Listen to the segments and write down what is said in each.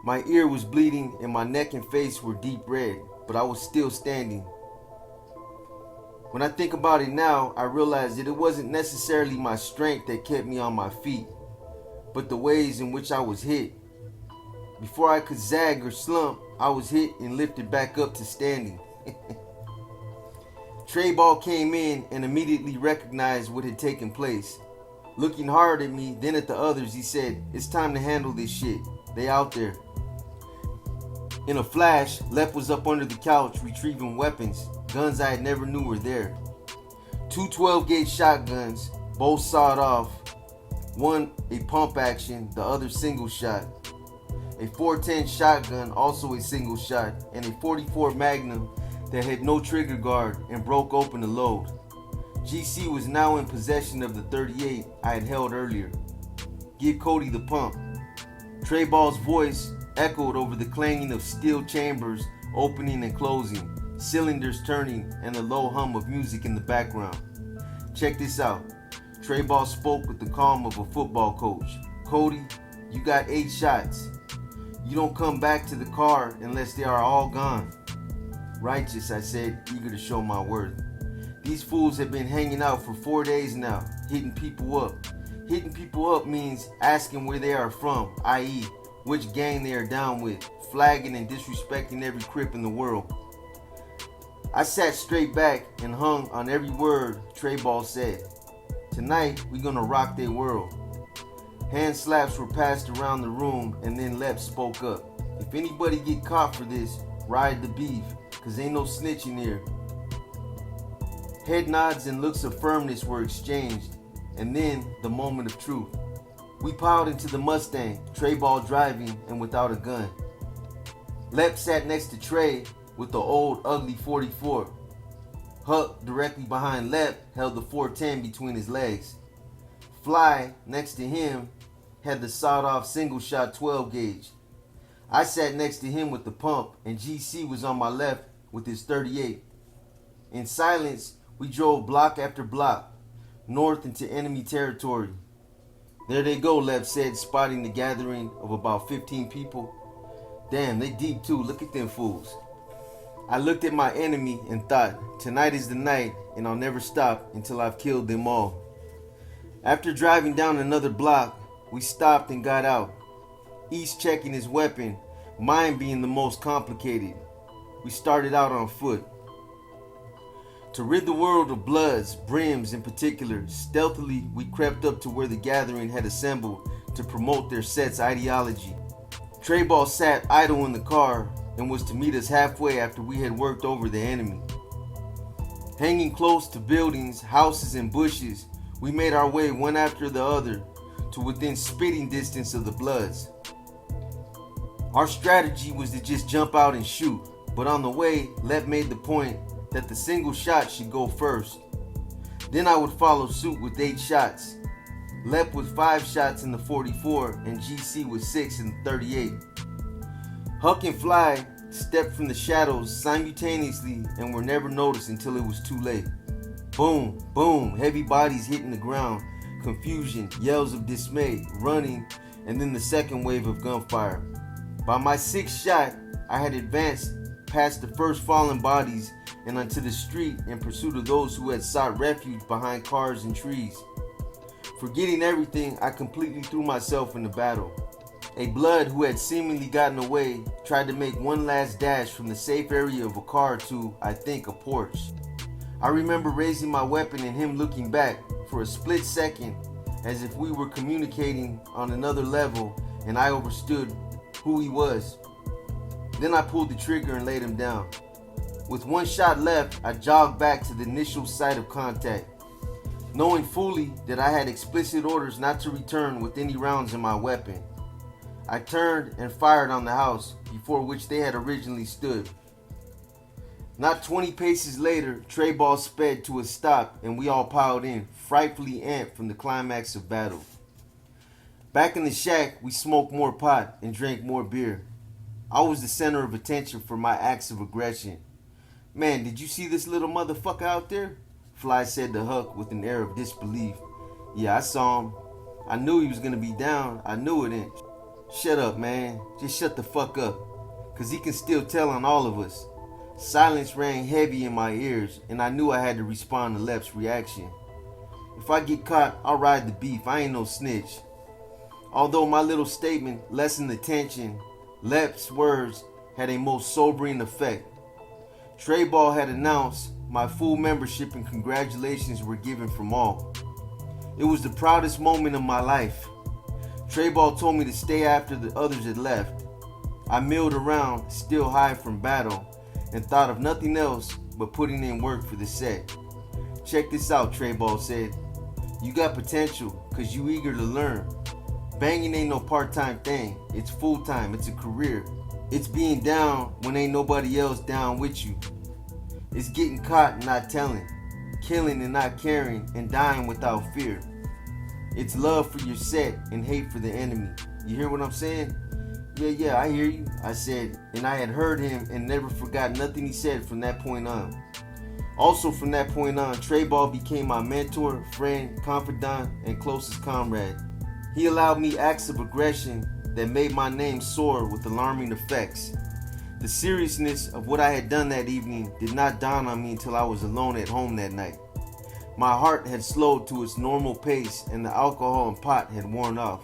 My ear was bleeding and my neck and face were deep red, but I was still standing. When I think about it now, I realize that it wasn't necessarily my strength that kept me on my feet, but the ways in which I was hit. Before I could zag or slump, I was hit and lifted back up to standing. Trey Ball came in and immediately recognized what had taken place. Looking hard at me, then at the others, he said, "It's time to handle this shit. They out there." In a flash, Lep was up under the couch retrieving weapons, guns I had never knew were there. Two 12-gauge shotguns, both sawed off. One a pump action, the other single shot. A 410 shotgun, also a single shot, and a 44 Magnum that had no trigger guard and broke open the load. GC was now in possession of the 38 I had held earlier. "Give Kody the pump." Trey Ball's voice echoed over the clanging of steel chambers opening and closing, cylinders turning, and a low hum of music in the background. "Check this out." Trey Ball spoke with the calm of a football coach. "Kody, you got 8 shots. You don't come back to the car unless they are all gone." "Righteous," I said, eager to show my worth. "These fools have been hanging out for 4 days now, hitting people up. Hitting people up means asking where they are from, i.e., which gang they are down with, flagging and disrespecting every Crip in the world." I sat straight back and hung on every word Trey Ball said. Tonight, we gonna rock their world. Hand slaps were passed around the room and then Lep spoke up. "If anybody get caught for this, ride the beef, cause ain't no snitching here." Head nods and looks of firmness were exchanged, and then the moment of truth. We piled into the Mustang, Trey Ball driving and without a gun. Lep sat next to Trey with the old ugly 44. Huck, directly behind Lep, held the 410 between his legs. Fly, next to him, had the sawed-off single-shot 12-gauge. I sat next to him with the pump, and GC was on my left with his 38. In silence, we drove block after block, north into enemy territory. "There they go," Lep said, spotting the gathering of about 15 people. "Damn, they deep too, look at them fools." I looked at my enemy and thought, tonight is the night, and I'll never stop until I've killed them all. After driving down another block, we stopped and got out, each checking his weapon, mine being the most complicated. We started out on foot. To rid the world of Bloods, Brims in particular, stealthily we crept up to where the gathering had assembled to promote their set's ideology. Trey Ball sat idle in the car and was to meet us halfway after we had worked over the enemy. Hanging close to buildings, houses, and bushes, we made our way one after the other to within spitting distance of the Bloods. Our strategy was to just jump out and shoot, but on the way, Lep made the point that the single shot should go first. Then I would follow suit with 8 shots. Lep with 5 shots in the 44 and GC with 6 in the 38. Huck and Fly stepped from the shadows simultaneously and were never noticed until it was too late. Boom, boom, heavy bodies hitting the ground, confusion, yells of dismay, running, and then the second wave of gunfire. By my 6th shot, I had advanced past the first fallen bodies and onto the street in pursuit of those who had sought refuge behind cars and trees. Forgetting everything, I completely threw myself in the battle. A Blood who had seemingly gotten away tried to make one last dash from the safe area of a car to, I think, a porch. I remember raising my weapon and him looking back for a split second as if we were communicating on another level and I understood who he was. Then I pulled the trigger and laid him down. With 1 shot left, I jogged back to the initial site of contact, knowing fully that I had explicit orders not to return with any rounds in my weapon. I turned and fired on the house before which they had originally stood. Not 20 paces later, Trey Ball sped to a stop and we all piled in, frightfully amped from the climax of battle. Back in the shack, we smoked more pot and drank more beer. I was the center of attention for my acts of aggression. "Man, did you see this little motherfucker out there?" Fly said to Huck with an air of disbelief. "Yeah, I saw him. I knew he was gonna be down. I knew it, ain't." Shut up, man. Just shut the fuck up. Cause he can still tell on all of us. Silence rang heavy in my ears, and I knew I had to respond to Lep's reaction. If I get caught, I'll ride the beef. I ain't no snitch. Although my little statement lessened the tension, Lep's words had a most sobering effect. Trey Ball had announced my full membership and congratulations were given from all. It was the proudest moment of my life. Trey Ball told me to stay after the others had left. I milled around, still high from battle, and thought of nothing else but putting in work for the set. Check this out, Trey Ball said. You got potential, cause you eager to learn. Banging ain't no part-time thing, it's full-time, it's a career. It's being down when ain't nobody else down with you. It's getting caught and not telling, killing and not caring, and dying without fear. It's love for your set and hate for the enemy. You hear what I'm saying? Yeah, I hear you, I said, and I had heard him and never forgot nothing he said from that point on. Also from that point on, Trey Ball became my mentor, friend, confidant, and closest comrade. He allowed me acts of aggression that made my name soar with alarming effects. The seriousness of what I had done that evening did not dawn on me until I was alone at home that night. My heart had slowed to its normal pace and the alcohol and pot had worn off.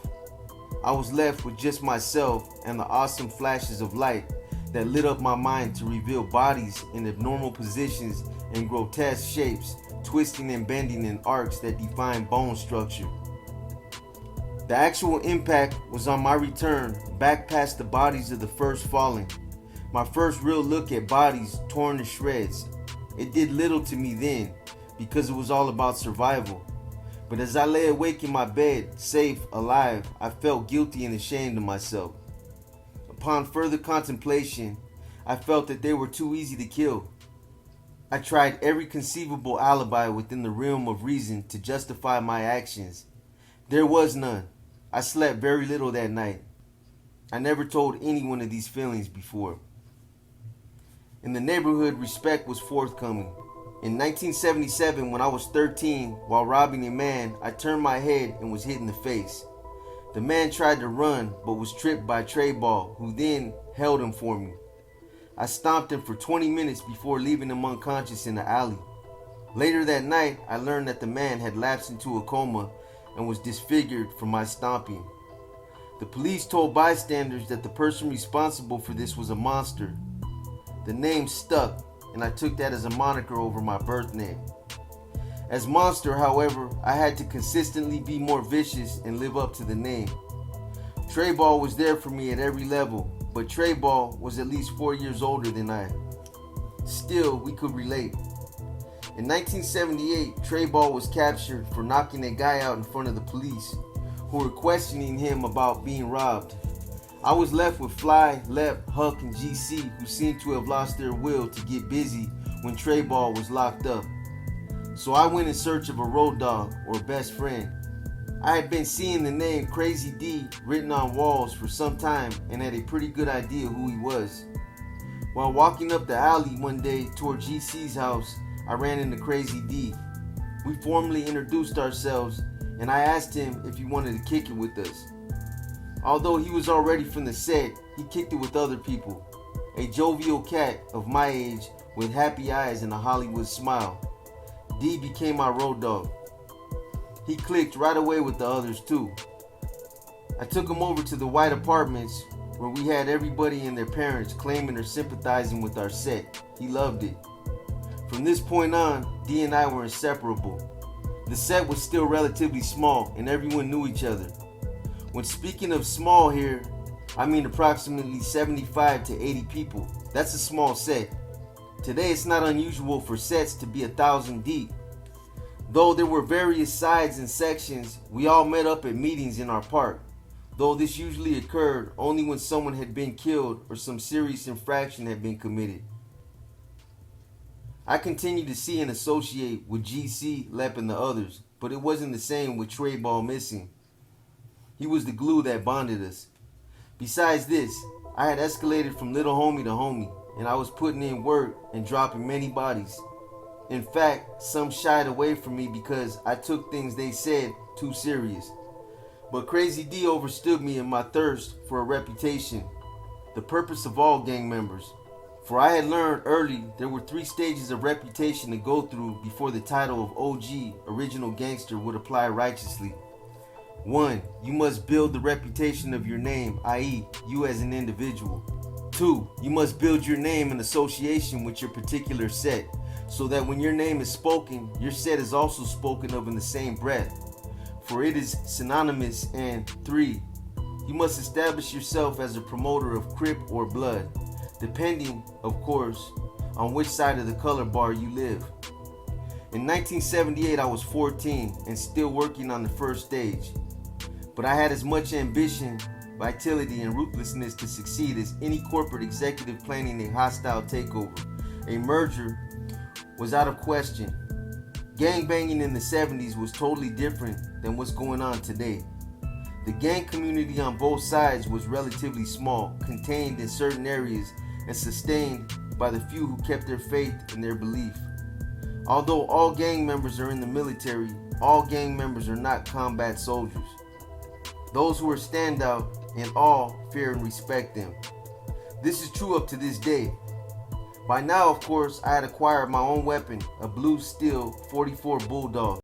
I was left with just myself and the awesome flashes of light that lit up my mind to reveal bodies in abnormal positions and grotesque shapes, twisting and bending in arcs that define bone structure. The actual impact was on my return back past the bodies of the first fallen. My first real look at bodies torn to shreds. It did little to me then because it was all about survival. But as I lay awake in my bed, safe, alive, I felt guilty and ashamed of myself. Upon further contemplation, I felt that they were too easy to kill. I tried every conceivable alibi within the realm of reason to justify my actions. There was none. I slept very little that night. I never told anyone of these feelings before. In the neighborhood, respect was forthcoming. In 1977, when I was 13, while robbing a man, I turned my head and was hit in the face. The man tried to run, but was tripped by Trey Ball, who then held him for me. I stomped him for 20 minutes before leaving him unconscious in the alley. Later that night, I learned that the man had lapsed into a coma and was disfigured from my stomping. The police told bystanders that the person responsible for this was a monster. The name stuck, and I took that as a moniker over my birth name. As Monster, however, I had to consistently be more vicious and live up to the name. Trey Ball was there for me at every level, but Trey Ball was at least 4 years older than I. Still, we could relate. In 1978, Trey Ball was captured for knocking a guy out in front of the police, who were questioning him about being robbed. I was left with Fly, Lep, Huck, and GC, who seemed to have lost their will to get busy when Trey Ball was locked up. So I went in search of a road dog or best friend. I had been seeing the name Crazy D written on walls for some time and had a pretty good idea who he was. While walking up the alley one day toward GC's house, I ran into Crazy D. We formally introduced ourselves and I asked him if he wanted to kick it with us. Although he was already from the set, he kicked it with other people. A jovial cat of my age with happy eyes and a Hollywood smile. D became my road dog. He clicked right away with the others too. I took him over to the white apartments where we had everybody and their parents claiming or sympathizing with our set. He loved it. From this point on, D and I were inseparable. The set was still relatively small and everyone knew each other. When speaking of small here, I mean approximately 75 to 80 people. That's a small set. Today it's not unusual for sets to be 1,000 deep. Though there were various sides and sections, we all met up at meetings in our park, though this usually occurred only when someone had been killed or some serious infraction had been committed. I continued to see and associate with GC, Lep, and the others, but it wasn't the same with Trey Ball missing. He was the glue that bonded us. Besides this, I had escalated from little homie to homie, and I was putting in work and dropping many bodies. In fact, some shied away from me because I took things they said too serious. But Crazy D overstood me in my thirst for a reputation, the purpose of all gang members. For I had learned early there were 3 stages of reputation to go through before the title of OG, original gangster, would apply righteously. 1. You must build the reputation of your name, i.e., you as an individual. 2. You must build your name in association with your particular set, so that when your name is spoken, your set is also spoken of in the same breath, for it is synonymous. And 3. You must establish yourself as a promoter of Crip or Blood, depending, of course, on which side of the color bar you live. In 1978, I was 14 and still working on the first stage, but I had as much ambition, vitality, and ruthlessness to succeed as any corporate executive planning a hostile takeover. A merger was out of question. Gangbanging in the 70s was totally different than what's going on today. The gang community on both sides was relatively small, contained in certain areas, and sustained by the few who kept their faith and their belief. Although all gang members are in the military, all gang members are not combat soldiers. Those who are standout and all fear and respect them. This is true up to this day. By now, of course, I had acquired my own weapon, a blue steel .44 Bulldog.